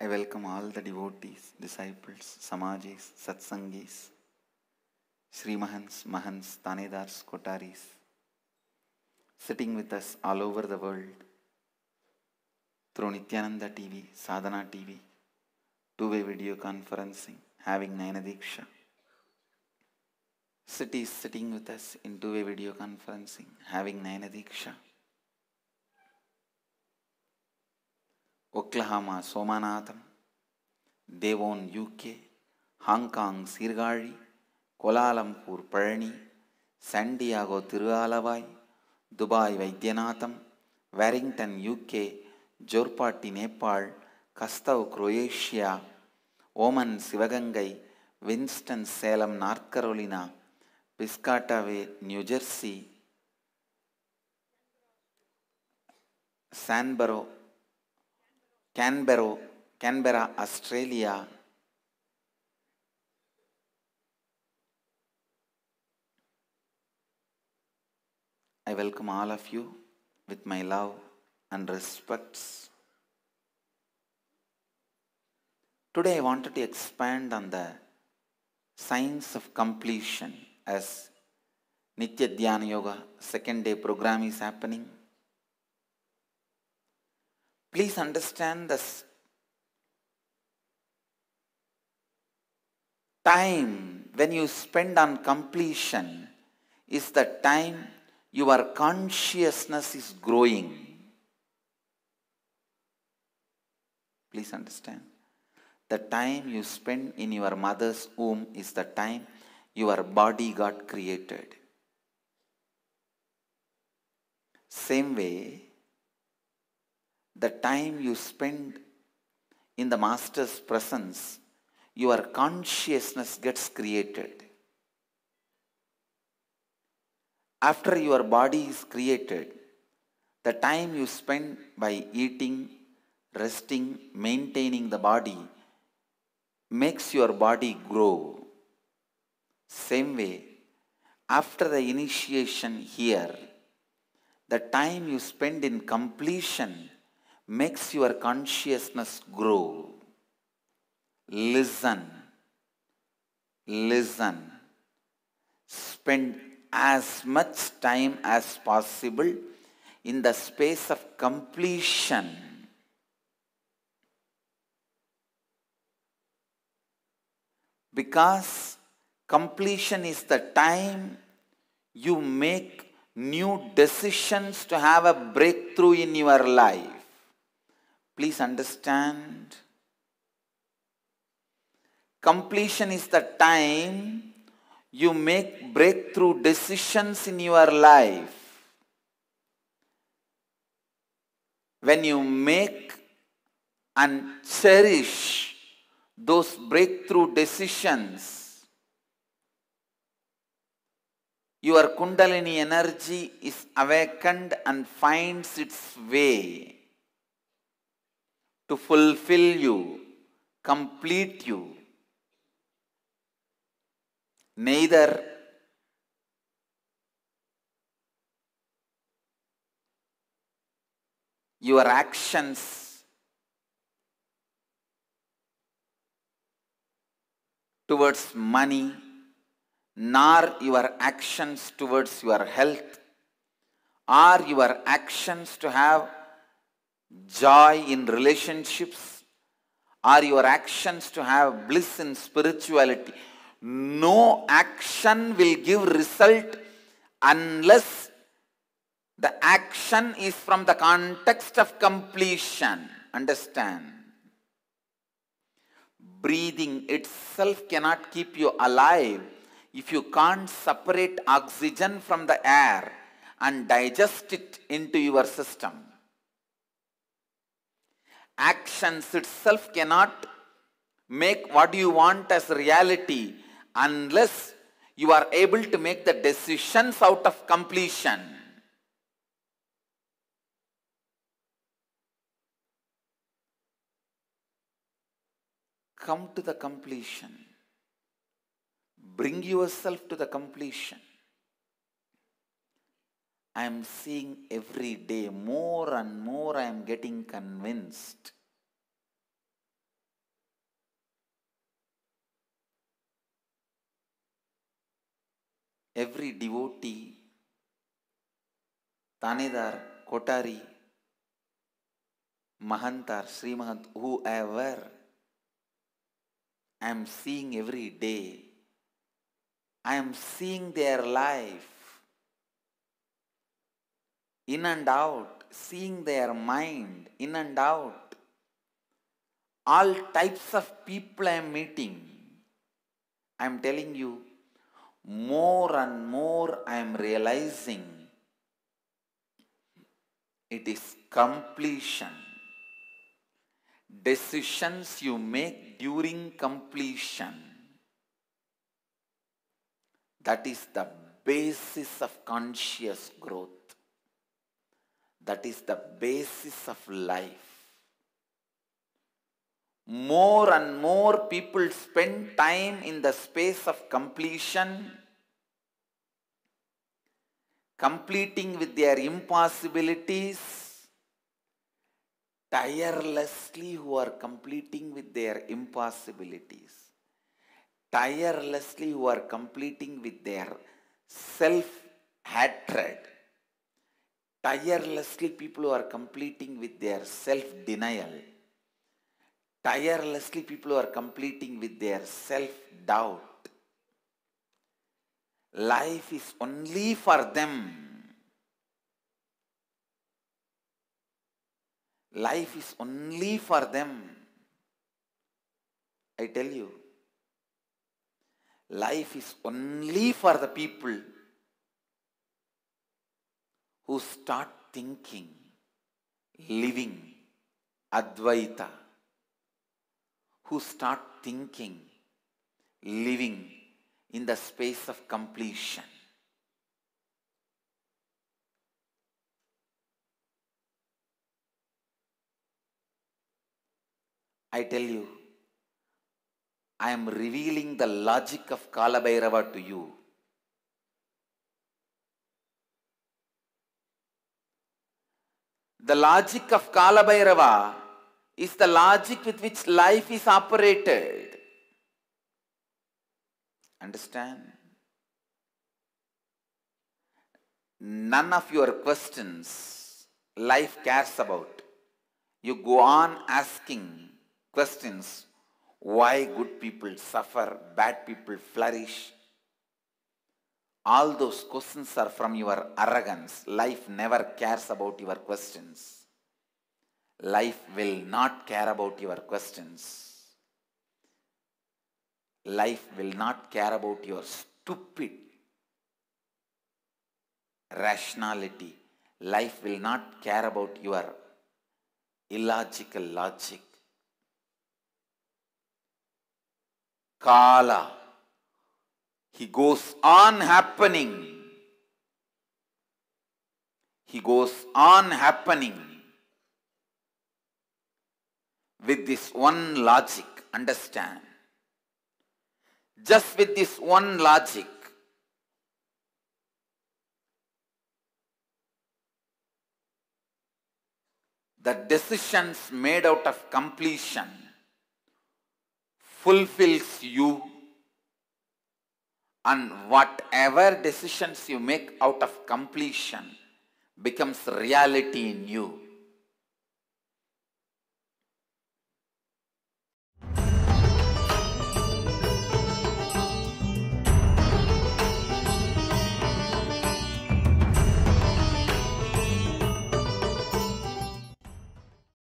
I welcome all the devotees, disciples, samajis, satsangis, Srimahans, Mahants, Tanedars, Kotaris, sitting with us all over the world through Nityananda TV, Sadhana TV, two-way video conferencing, having Nayana Diksha. Cities sitting with us in two-way video conferencing, having Nayana Diksha. Oklahoma, Somanatham, Devon, UK, Hong Kong, Sirgali, Kuala Lumpur, Perni, San Diego, Tirualavai, Dubai, Vaidyanatham, Warrington, UK, Jorpati, Nepal, Kastau, Croatia, Oman, Sivagangai, Winston-Salem, North Carolina, Piscataway, New Jersey, Canberra, Australia, I welcome all of you with my love and respects. Today I wanted to expand on the science of completion as Nitya Dhyana Yoga second day program is happening. Please understand this time when you spend on completion is the time your consciousness is growing. Please understand. The time you spend in your mother's womb is the time your body got created. Same way, the time you spend in the Master's presence, your consciousness gets created. After your body is created, the time you spend by eating, resting, maintaining the body makes your body grow. Same way, after the initiation here, the time you spend in completion makes your consciousness grow. Listen. Spend as much time as possible in the space of completion. Because completion is the time you make new decisions to have a breakthrough in your life. Please understand. Completion is the time you make breakthrough decisions in your life. When you make and cherish those breakthrough decisions, your Kundalini energy is awakened and finds its way to fulfill you, complete you. Neither your actions towards money, nor your actions towards your health, or your actions to have joy in relationships, or your actions to have bliss in spirituality. No action will give result unless the action is from the context of completion. Understand? Breathing itself cannot keep you alive if you can't separate oxygen from the air and digest it into your system. Actions itself cannot make what you want as reality unless you are able to make the decisions out of completion. Come to the completion. Bring yourself to the completion. I am seeing every day more and more I am getting convinced every devotee, Tanedar, Kotari, Mahantar, Sri Mahant, whoever I am seeing every day, I am seeing their life in and out, seeing their mind in and out. All types of people I am meeting. I am telling you, more and more I am realizing it is completion. Decisions you make during completion, that is the basis of conscious growth. That is the basis of life. More and more people spend time in the space of completion, completing with their impossibilities, tirelessly who are completing with their impossibilities, tirelessly who are completing with their self-hatred, tirelessly people who are completing with their self-denial, tirelessly people who are completing with their self-doubt. Life is only for them. Life is only for them. I tell you, life is only for the people who start thinking, living Advaita, who start thinking, living in the space of completion. I tell you, I am revealing the logic of Kala Bhairava to you. The logic of Kala Bhairava is the logic with which life is operated. Understand? None of your questions life cares about. You go on asking questions. Why good people suffer, bad people flourish? All those questions are from your arrogance. Life never cares about your questions. Life will not care about your questions. Life will not care about your stupid rationality. Life will not care about your illogical logic. Kala, he goes on happening. He goes on happening with this one logic. Understand? Just with this one logic. The decisions made out of completion fulfills you, and whatever decisions you make out of completion becomes reality in you.